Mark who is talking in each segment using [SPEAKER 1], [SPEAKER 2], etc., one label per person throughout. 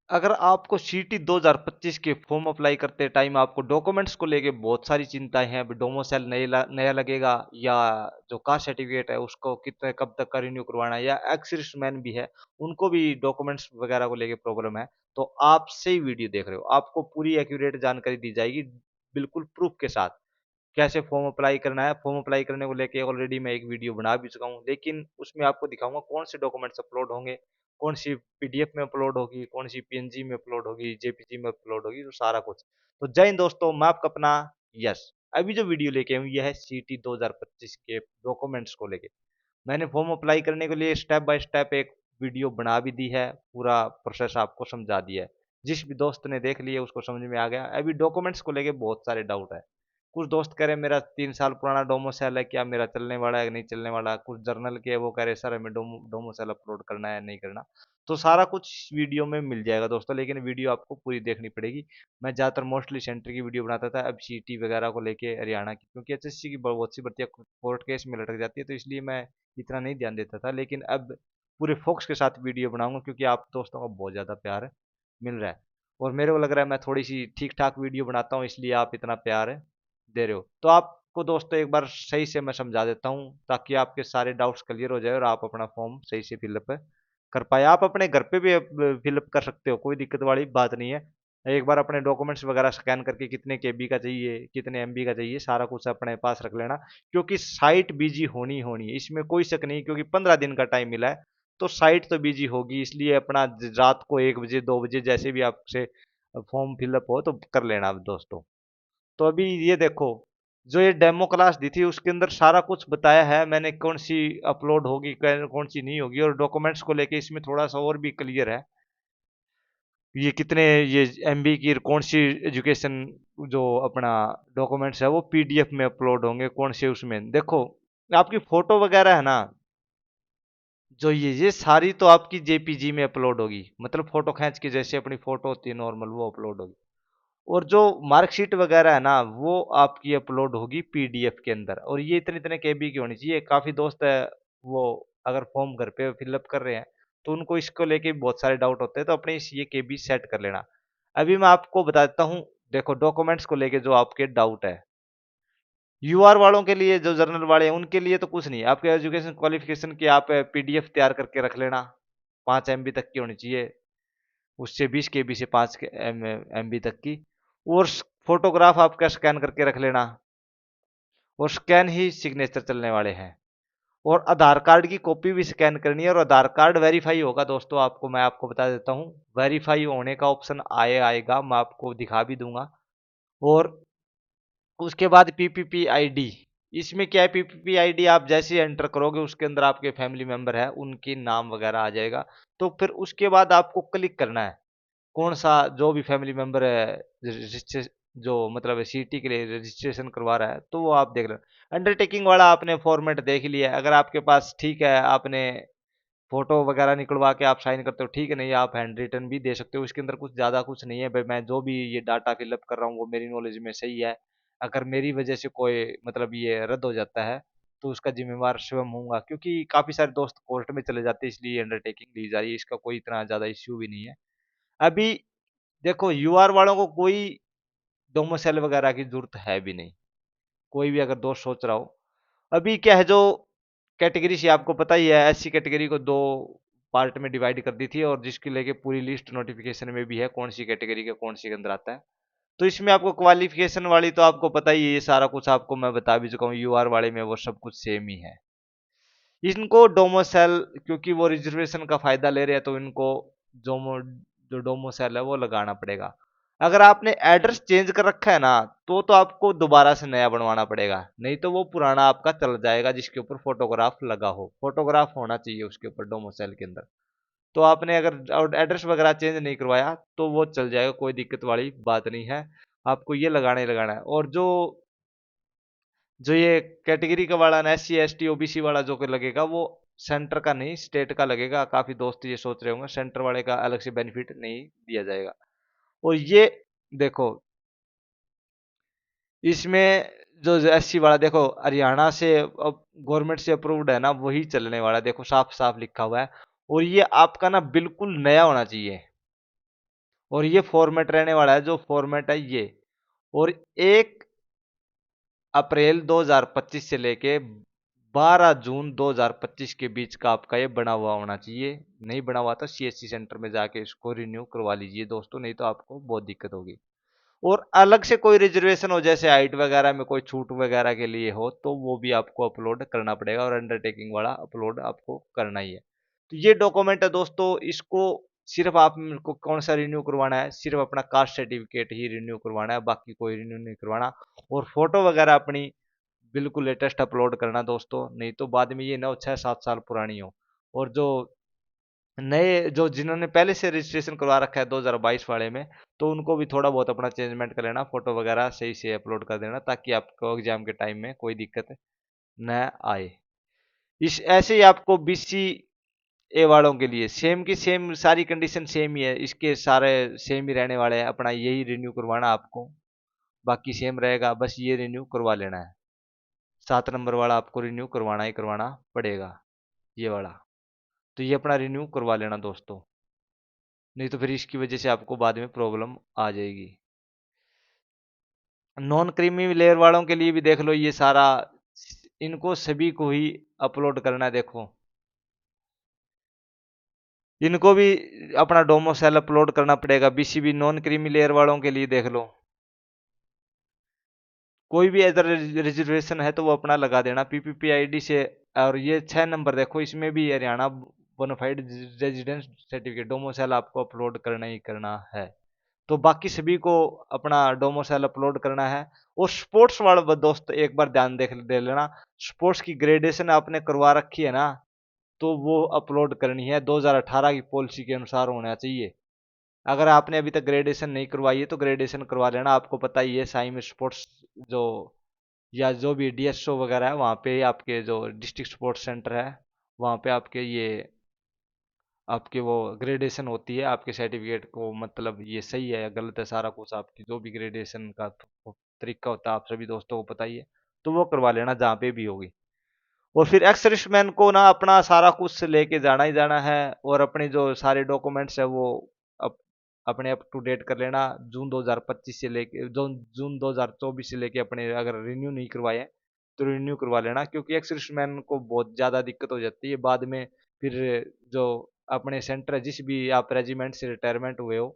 [SPEAKER 1] अगर आपको सीटी 2025 के फॉर्म अप्लाई करते टाइम आपको डॉक्यूमेंट्स को लेके बहुत सारी चिंताएं हैं, डोमोसेल नया लगेगा या जो कास्ट सर्टिफिकेट है उसको कितने कब तक का रिन्यू करवाना है, या एक्स सर्विसमैन भी है उनको भी डॉक्यूमेंट्स वगैरह को लेके प्रॉब्लम है, तो आप सही वीडियो देख रहे हो। आपको पूरी एक्यूरेट जानकारी दी जाएगी बिल्कुल प्रूफ के साथ। कैसे फॉर्म अप्लाई करना है, फॉर्म अप्लाई करने को लेके ऑलरेडी मैं एक वीडियो बना भी चुका हूँ, लेकिन उसमें आपको दिखाऊंगा कौन से डॉक्यूमेंट्स अपलोड होंगे, कौन सी पीडीएफ में अपलोड होगी, कौन सी पीएनजी में अपलोड होगी, जेपीजी में अपलोड होगी, तो सारा कुछ। तो जय हिंद दोस्तों, मैं आपका अपना यस। अभी जो वीडियो लेके हूँ यह है सीटी 2025 के डॉक्यूमेंट्स को लेके। मैंने फॉर्म अप्लाई करने के लिए स्टेप बाय स्टेप एक वीडियो बना भी दी है, पूरा प्रोसेस आपको समझा दिया है। जिस भी दोस्त ने देख लिया उसको समझ में आ गया। अभी डॉक्यूमेंट्स को लेके बहुत सारे डाउट है। कुछ दोस्त कह रहे मेरा 3 साल पुराना डोमोसेल है, क्या मेरा चलने वाला है नहीं चलने वाला। कुछ जर्नल के वो कह रहे सर हमें डोमोसेल अपलोड करना है नहीं करना। तो सारा कुछ वीडियो में मिल जाएगा दोस्तों, लेकिन वीडियो आपको पूरी देखनी पड़ेगी। मैं ज़्यादातर मोस्टली सेंटर की वीडियो बनाता था, अब सीटी वगैरह को लेके हरियाणा की, क्योंकि एचएससी की बहुत सी भर्तियाँ कोर्ट केस में लटक जाती है, तो इसलिए मैं इतना नहीं ध्यान देता था। लेकिन अब पूरे फोकस के साथ वीडियो बनाऊंगा, क्योंकि आप दोस्तों का बहुत ज़्यादा प्यार मिल रहा है, और मेरे को लग रहा है मैं थोड़ी सी ठीक ठाक वीडियो बनाता हूँ, इसलिए आप इतना प्यार दे रहे हो। तो आपको दोस्तों एक बार सही से मैं समझा देता हूँ, ताकि आपके सारे डाउट्स क्लियर हो जाए और आप अपना फॉर्म सही से फिलअप कर पाए। आप अपने घर पे भी फिलअप कर सकते हो, कोई दिक्कत वाली बात नहीं है। एक बार अपने डॉक्यूमेंट्स वगैरह स्कैन करके कितने केबी का चाहिए, कितने एमबी का चाहिए, सारा कुछ अपने पास रख लेना, क्योंकि साइट बिजी होनी होनी है, इसमें कोई शक नहीं। क्योंकि 15 दिन का टाइम मिला है, तो साइट तो बिजी होगी, इसलिए अपना रात को 1 बजे 2 बजे जैसे भी आपसे फॉर्म फिलअप हो तो कर लेना दोस्तों। तो अभी ये देखो, जो ये डेमो क्लास दी थी उसके अंदर सारा कुछ बताया है मैंने, कौन सी अपलोड होगी कौन सी नहीं होगी, और डॉक्यूमेंट्स को लेके इसमें थोड़ा सा और भी क्लियर है। ये कितने ये एमबी की कौन सी एजुकेशन जो अपना डॉक्यूमेंट्स है वो पीडीएफ में अपलोड होंगे, कौन से उसमें देखो। आपकी फोटो वगैरह है ना, जो ये सारी तो आपकी जेपीजी में अपलोड होगी, मतलब फोटो खींच के जैसे अपनी फोटो होती है नॉर्मल वो अपलोड होगी। और जो मार्कशीट वगैरह है ना वो आपकी अपलोड होगी पीडीएफ के अंदर, और ये इतने इतने केबी की होनी चाहिए। काफी दोस्त है वो अगर फॉर्म घर पे फिलअप कर रहे हैं तो उनको इसको लेके भी बहुत सारे डाउट होते हैं, तो अपने इस ये केबी सेट कर लेना। अभी मैं आपको बता देता हूँ। देखो डॉक्यूमेंट्स को लेके जो आपके डाउट है, यूआर वालों के लिए, जो जर्नल वाले हैं उनके लिए तो कुछ नहीं। आपके एजुकेशन क्वालिफिकेशन की आप पीडीएफ तैयार करके रख लेना, 5 एमबी तक की होनी चाहिए, उससे 20 केबी से 5 एमबी तक की। और फोटोग्राफ आपका स्कैन करके रख लेना, और स्कैन ही सिग्नेचर चलने वाले हैं। और आधार कार्ड की कॉपी भी स्कैन करनी है, और आधार कार्ड वेरीफाई होगा दोस्तों। आपको मैं आपको बता देता हूँ, वेरीफाई होने का ऑप्शन आएगा, मैं आपको दिखा भी दूंगा। और उसके बाद पीपीपी आईडी, इसमें क्या है, पीपीपी आईडी आप जैसे एंटर करोगे उसके अंदर आपके फैमिली मेंबर है उनके नाम वगैरह आ जाएगा। तो फिर उसके बाद आपको क्लिक करना है, कौन सा जो भी फैमिली मेंबर है जो मतलब सीटी के लिए रजिस्ट्रेशन करवा रहा है, तो वो आप देख लो। अंडरटेकिंग वाला आपने फॉर्मेट देख लिया, अगर आपके पास ठीक है, आपने फोटो वगैरह निकलवा के आप साइन करते हो, ठीक है, नहीं आप हैंड रिटन भी दे सकते हो। इसके अंदर कुछ ज़्यादा कुछ नहीं है भाई, मैं जो भी ये डाटा फिलअप कर रहा हूँ वो मेरी नॉलेज में सही है। अगर मेरी वजह से कोई मतलब ये रद्द हो जाता है तो उसका जिम्मेवार स्वयं होऊंगा, क्योंकि काफ़ी सारे दोस्त कोर्ट में चले जाते हैं, इसलिए अंडरटेकिंग ली जा रही है। इसका कोई इतना ज़्यादा इश्यू भी नहीं है। अभी देखो यूआर वालों को कोई डोमोसेल वगैरह की जरूरत है भी नहीं, कोई भी अगर दोस्त सोच रहा हो। अभी क्या है, जो कैटेगरी से आपको पता ही है, एससी कैटेगरी को दो पार्ट में डिवाइड कर दी थी, और जिसकी लेके पूरी लिस्ट नोटिफिकेशन में भी है कौन सी कैटेगरी का कौन सी के अंदर आता है। तो इसमें आपको क्वालिफिकेशन वाली तो आपको पता ही है, ये सारा कुछ आपको मैं बता भी चुका हूँ। यूआर वाले में वो सब कुछ सेम ही है। इनको डोमोसेल, क्योंकि वो रिजर्वेशन का फायदा ले रहे हैं, तो इनको जोमो जो डोमोसेल है वो लगाना पड़ेगा। अगर आपने एड्रेस चेंज कर रखा है ना, तो आपको दोबारा से नया बनवाना पड़ेगा, नहीं तो वो पुराना आपका चल जाएगा जिसके ऊपर फोटोग्राफ लगा हो। फोटोग्राफ होना चाहिए उसके ऊपर डोमोसेल के अंदर। तो आपने अगर एड्रेस वगैरह चेंज नहीं करवाया तो वो चल जाएगा, कोई दिक्कत वाली बात नहीं है। आपको ये लगाना ही लगाना है। और जो जो ये कैटेगरी का वाला ना, SC ST OBC वाला जो कि लगेगा, वो सेंटर का नहीं स्टेट का लगेगा। काफी दोस्त ये सोच रहे होंगे सेंटर वाले का अलग से बेनिफिट नहीं दिया जाएगा। और ये देखो, इसमें जो SC वाला देखो हरियाणा से अब गवर्नमेंट से अप्रूव्ड है ना, वही चलने वाला है। देखो साफ साफ लिखा हुआ है। और ये आपका ना बिल्कुल नया होना चाहिए, और ये फॉर्मेट रहने वाला है, जो फॉर्मेट है ये। और 1 अप्रैल 2025 से लेके 12 जून 2025 के बीच का आपका ये बना हुआ होना चाहिए। नहीं बना हुआ तो सीएससी सेंटर में जाके इसको रिन्यू करवा लीजिए दोस्तों, नहीं तो आपको बहुत दिक्कत होगी। और अलग से कोई रिजर्वेशन हो, जैसे हाइट वगैरह में कोई छूट वगैरह के लिए हो, तो वो भी आपको अपलोड करना पड़ेगा, और अंडरटेकिंग वाला अपलोड आपको करना ही है। तो ये डॉक्यूमेंट है दोस्तों, इसको सिर्फ आपको कौन सा रिन्यू करवाना है, सिर्फ अपना कास्ट सर्टिफिकेट ही रिन्यू करवाना है, बाकी कोई रिन्यू नहीं करवाना। और फोटो वगैरह अपनी बिल्कुल लेटेस्ट अपलोड करना दोस्तों, नहीं तो बाद में ये ना हो 6-7 साल पुरानी हो। और जो नए, जो जिन्होंने पहले से रजिस्ट्रेशन करवा रखा है 2022 वाले में, तो उनको भी थोड़ा बहुत अपना चेंजमेंट कर लेना, फोटो वगैरह सही से अपलोड कर देना, ताकि आपको एग्जाम के टाइम में कोई दिक्कत न आए। इस ऐसे ही आपको बीसी ए वालों के लिए सेम की सेम सारी कंडीशन सेम ही है, इसके सारे सेम ही रहने वाले हैं, अपना यही रिन्यू करवाना आपको, बाकी सेम रहेगा, बस ये रिन्यू करवा लेना है। 7 नंबर वाला आपको रिन्यू करवाना ही करवाना पड़ेगा, ये वाला। तो ये अपना रिन्यू करवा लेना दोस्तों, नहीं तो फिर इसकी वजह से आपको बाद में प्रॉब्लम आ जाएगी। नॉन क्रीमी लेयर वालों के लिए भी देख लो, ये सारा इनको सभी को ही अपलोड करना है। देखो इनको भी अपना डोमोसेल अपलोड करना पड़ेगा। बीसीबी नॉन क्रीमी लेयर वालों के लिए देख लो, कोई भी अदर रिजर्वेशन है तो वो अपना लगा देना पीपीपी आईडी से। और ये 6 नंबर देखो, इसमें भी हरियाणा बोनाफाइड रेजिडेंस सर्टिफिकेट डोमोसेल आपको अपलोड करना ही करना है। तो बाकी सभी को अपना डोमोसेल अपलोड करना है। और स्पोर्ट्स वाला दोस्त एक बार ध्यान देख दे लेना, स्पोर्ट्स की ग्रेडेशन आपने करवा रखी है ना, तो वो अपलोड करनी है 2018 की पॉलिसी के अनुसार होना चाहिए। अगर आपने अभी तक ग्रेडेशन नहीं करवाई है तो ग्रेडेशन करवा लेना। आपको पता ही है साई में स्पोर्ट्स जो, या जो भी डीएसओ वगैरह है, वहाँ पे आपके जो डिस्ट्रिक्ट स्पोर्ट्स सेंटर है, वहाँ पे आपके ये आपके वो ग्रेडेशन होती है, आपके सर्टिफिकेट को, मतलब ये सही है या गलत है, सारा कुछ आपकी जो भी ग्रेडेशन का तरीका होता है आप सभी दोस्तों को पता ही है। तो वो करवा लेना जहाँ पे भी होगी। और फिर एक्स सर्विसमैन को ना अपना सारा कुछ लेके जाना ही जाना है, और अपने जो सारे डॉक्यूमेंट्स है वो अप, अपने अप टू डेट कर लेना। जून 2025 से लेके जून 2024 से लेके अपने अगर रिन्यू नहीं करवाए हैं, तो रिन्यू करवा लेना, क्योंकि एक्स सर्विसमैन को बहुत ज़्यादा दिक्कत हो जाती है बाद में। फिर जो अपने सेंटर है, जिस भी आप रेजिमेंट से रिटायरमेंट हुए हो,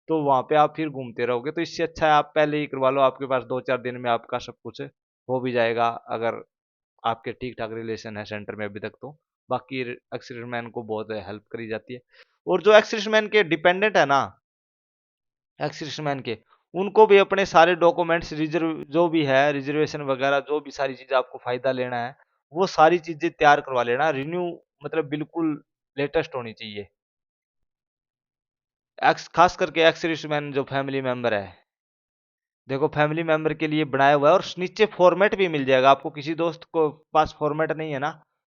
[SPEAKER 1] तो वहाँ पे आप फिर घूमते रहोगे। तो इससे अच्छा है आप पहले ही करवा लो, आपके पास 2-4 दिन में आपका सब कुछ हो भी जाएगा, अगर आपके ठीक ठाक रिलेशन है सेंटर में अभी तक तो। बाकी एक्सिडेंटमैन को बहुत हेल्प करी जाती है। और जो एक्सिडेंटमैन के डिपेंडेंट है ना, एक्सिडेंटमैन के, उनको भी अपने सारे डॉक्यूमेंट्स, रिजर्व जो भी है रिजर्वेशन वगैरह, जो भी सारी चीज़ आपको फायदा लेना है, वो सारी चीज़ें तैयार करवा लेना। रिन्यू मतलब बिल्कुल लेटेस्ट होनी चाहिए। एक्स खास करके एक्सिडेंटमैन जो फैमिली मेंबर है, देखो फैमिली मेंबर के लिए बनाया हुआ है, और नीचे फॉर्मेट भी मिल जाएगा आपको। किसी दोस्त को पास फॉर्मेट नहीं है ना,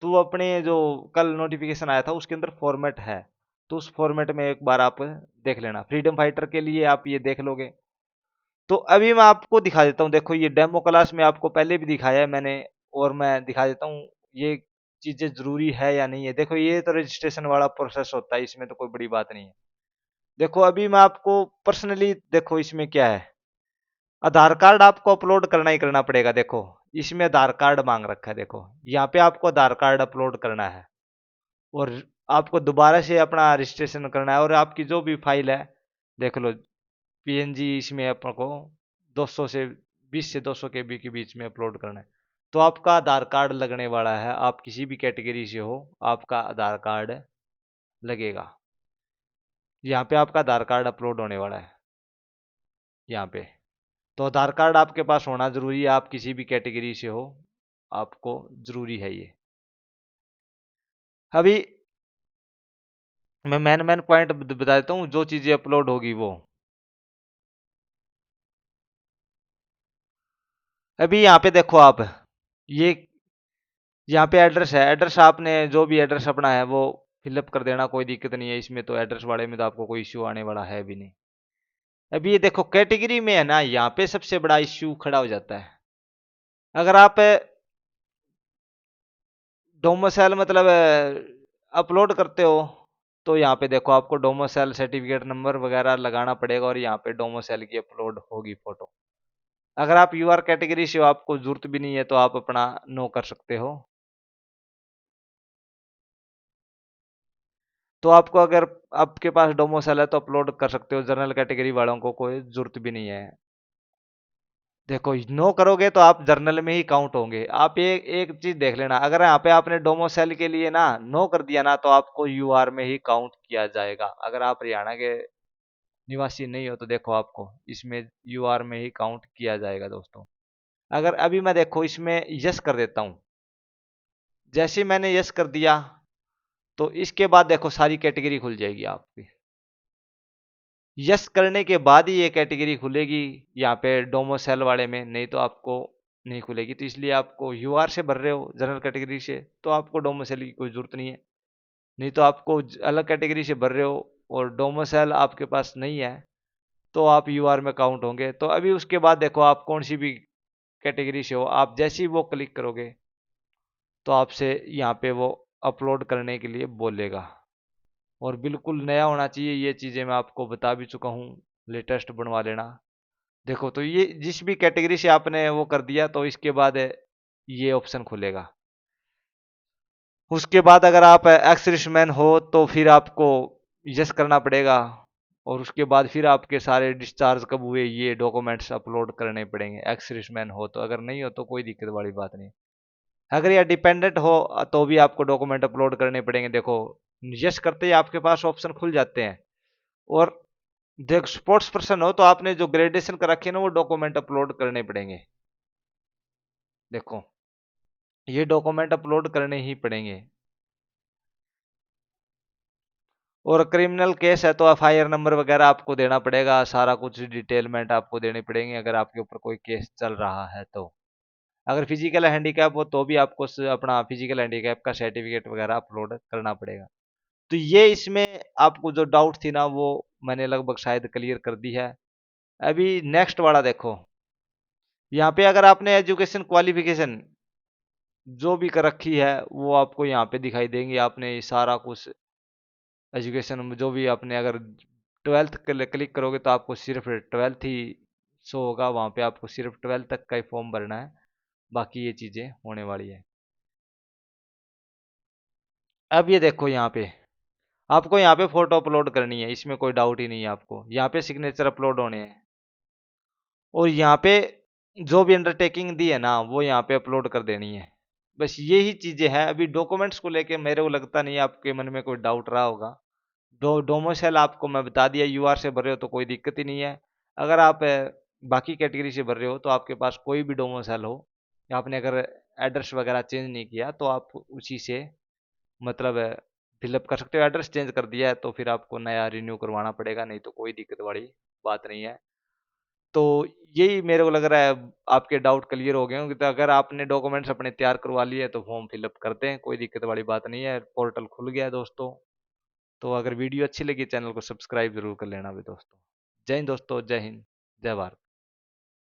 [SPEAKER 1] तो वो अपने जो कल नोटिफिकेशन आया था उसके अंदर फॉर्मेट है, तो उस फॉर्मेट में एक बार आप देख लेना। फ्रीडम फाइटर के लिए आप ये देख लोगे। तो अभी मैं आपको दिखा देता हूँ, देखो ये डेमो क्लास में आपको पहले भी दिखाया है मैंने, और मैं दिखा देता हूँ ये चीजें जरूरी है या नहीं है। देखो ये तो रजिस्ट्रेशन वाला प्रोसेस होता है, इसमें तो कोई बड़ी बात नहीं है। देखो अभी मैं आपको पर्सनली, देखो इसमें क्या है, आधार कार्ड आपको अपलोड करना ही करना पड़ेगा। देखो इसमें आधार कार्ड मांग रखा है, देखो यहाँ पे आपको आधार कार्ड अपलोड करना है, और आपको दोबारा से अपना रजिस्ट्रेशन करना है। और आपकी जो भी फाइल है, देख लो पीएनजी, इसमें आपको 200 से 20 से 200 KB के बीच में अपलोड करना है। तो आपका आधार कार्ड लगने वाला है, आप किसी भी कैटेगरी से हो, आपका आधार कार्ड लगेगा। यहाँ पे आपका आधार कार्ड अपलोड होने वाला है यहाँ पे। तो आधार कार्ड आपके पास होना जरूरी है, आप किसी भी कैटेगरी से हो, आपको जरूरी है ये। अभी मैं मैन पॉइंट बता देता हूँ, जो चीजें अपलोड होगी वो। अभी यहाँ पे देखो आप, ये यहाँ पे एड्रेस है, एड्रेस आपने जो भी एड्रेस अपना है वो फिलअप कर देना, कोई दिक्कत नहीं है इसमें। तो एड्रेस वाले में तो आपको कोई इश्यू आने वाला है भी नहीं। अभी ये देखो कैटेगरी में है ना, यहाँ पे सबसे बड़ा इश्यू खड़ा हो जाता है। अगर आप डोमिसाइल मतलब अपलोड करते हो, तो यहाँ पे देखो आपको डोमोसेल सर्टिफिकेट नंबर वगैरह लगाना पड़ेगा और यहाँ पे डोमोसेल की अपलोड होगी फोटो। अगर आप यूआर कैटेगरी से हो, आपको जरूरत भी नहीं है, तो आप अपना नो कर सकते हो। तो आपको अगर आपके पास डोमोसेल है तो अपलोड कर सकते हो, जनरल कैटेगरी वालों को कोई जरूरत भी नहीं है। देखो नो करोगे तो आप जर्नल में ही काउंट होंगे। आप एक एक चीज देख लेना, अगर यहाँ पे आपने डोमोसेल के लिए ना नो कर दिया ना, तो आपको यूआर में ही काउंट किया जाएगा। अगर आप हरियाणा के निवासी नहीं हो तो देखो आपको इसमें यूआर में ही काउंट किया जाएगा दोस्तों। अगर अभी मैं देखो इसमें यस कर देता हूँ, जैसे ही मैंने यस कर दिया तो इसके बाद देखो सारी कैटेगरी खुल जाएगी आपकी। यस करने के बाद ही ये कैटेगरी खुलेगी यहाँ पे डोमोसेल वाले में, नहीं तो आपको नहीं खुलेगी। तो इसलिए आपको यूआर से भर रहे हो जनरल कैटेगरी से, तो आपको डोमोसेल की कोई जरूरत नहीं है। नहीं तो आपको अलग कैटेगरी से भर रहे हो और डोमोसेल आपके पास नहीं है, तो आप यूआर में काउंट होंगे। तो अभी उसके बाद देखो आप कौन सी भी कैटेगरी से हो, आप जैसे ही वो क्लिक करोगे तो आपसे यहाँ पे वो अपलोड करने के लिए बोलेगा। और बिल्कुल नया होना चाहिए, ये चीज़ें मैं आपको बता भी चुका हूँ, लेटेस्ट बनवा लेना। देखो तो ये जिस भी कैटेगरी से आपने वो कर दिया तो इसके बाद ये ऑप्शन खुलेगा। उसके बाद अगर आप एक्स मैन हो तो फिर आपको यस करना पड़ेगा, और उसके बाद फिर आपके सारे डिस्चार्ज कब हुए ये डॉक्यूमेंट्स अपलोड करने पड़ेंगे एक्स मैन हो तो। अगर नहीं हो तो कोई दिक्कत वाली बात नहीं। अगर यह डिपेंडेंट हो तो भी आपको डॉक्यूमेंट अपलोड करने पड़ेंगे। देखो यस करते ही आपके पास ऑप्शन खुल जाते हैं। और देख स्पोर्ट्स पर्सन हो तो आपने जो ग्रेजुएशन कर रखी है ना वो डॉक्यूमेंट अपलोड करने पड़ेंगे। देखो ये डॉक्यूमेंट अपलोड करने ही पड़ेंगे। और क्रिमिनल केस है तो एफआईआर नंबर वगैरह आपको देना पड़ेगा, सारा कुछ डिटेलमेंट आपको देनी पड़ेंगे अगर आपके ऊपर कोई केस चल रहा है तो। अगर फिजिकल हैंडीकैप हो तो भी आपको अपना फिजिकल हैंडीकैप का सर्टिफिकेट वगैरह अपलोड करना पड़ेगा। तो ये इसमें आपको जो डाउट थी ना वो मैंने लगभग शायद क्लियर कर दी है। अभी नेक्स्ट वाला देखो, यहाँ पे अगर आपने एजुकेशन क्वालिफिकेशन जो भी कर रखी है वो आपको यहाँ पे दिखाई देंगे। आपने ये सारा कुछ एजुकेशन में जो भी आपने अगर 12th क्लिक करोगे तो आपको सिर्फ 12th ही शो होगा, वहाँ पे आपको सिर्फ 12th तक का ही फॉर्म भरना है, बाकी ये चीज़ें होने वाली है। अब ये देखो यहाँ पे आपको यहाँ पे फोटो अपलोड करनी है, इसमें कोई डाउट ही नहीं है। आपको यहाँ पे सिग्नेचर अपलोड होने हैं और यहाँ पे जो भी अंडरटेकिंग दी है ना वो यहाँ पे अपलोड कर देनी है। बस यही चीज़ें हैं। अभी डॉक्यूमेंट्स को लेके मेरे को लगता नहीं आपके मन में कोई डाउट रहा होगा। डोमोसेल आपको मैं बता दिया, यूआर से भर रहे हो तो कोई दिक्कत ही नहीं है। अगर आप बाकी कैटेगरी से भर रहे हो तो आपके पास कोई भी डोमोसेल हो या आपने अगर एड्रेस वगैरह चेंज नहीं किया तो आप उसी से मतलब फिलअप कर सकते हो। एड्रेस चेंज कर दिया है तो फिर आपको नया रिन्यू करवाना पड़ेगा, नहीं तो कोई दिक्कत वाली बात नहीं है। तो यही मेरे को लग रहा है आपके डाउट क्लियर हो गए होंगे। तो अगर आपने डॉक्यूमेंट्स अपने तैयार करवा लिए तो फॉर्म फिलअप करते हैं, कोई दिक्कत वाली बात नहीं है। पोर्टल खुल गया है दोस्तों। तो अगर वीडियो अच्छी लगी चैनल को सब्सक्राइब जरूर कर लेना भी दोस्तों। जय हिंद दोस्तों, जय हिंद, जय भारत।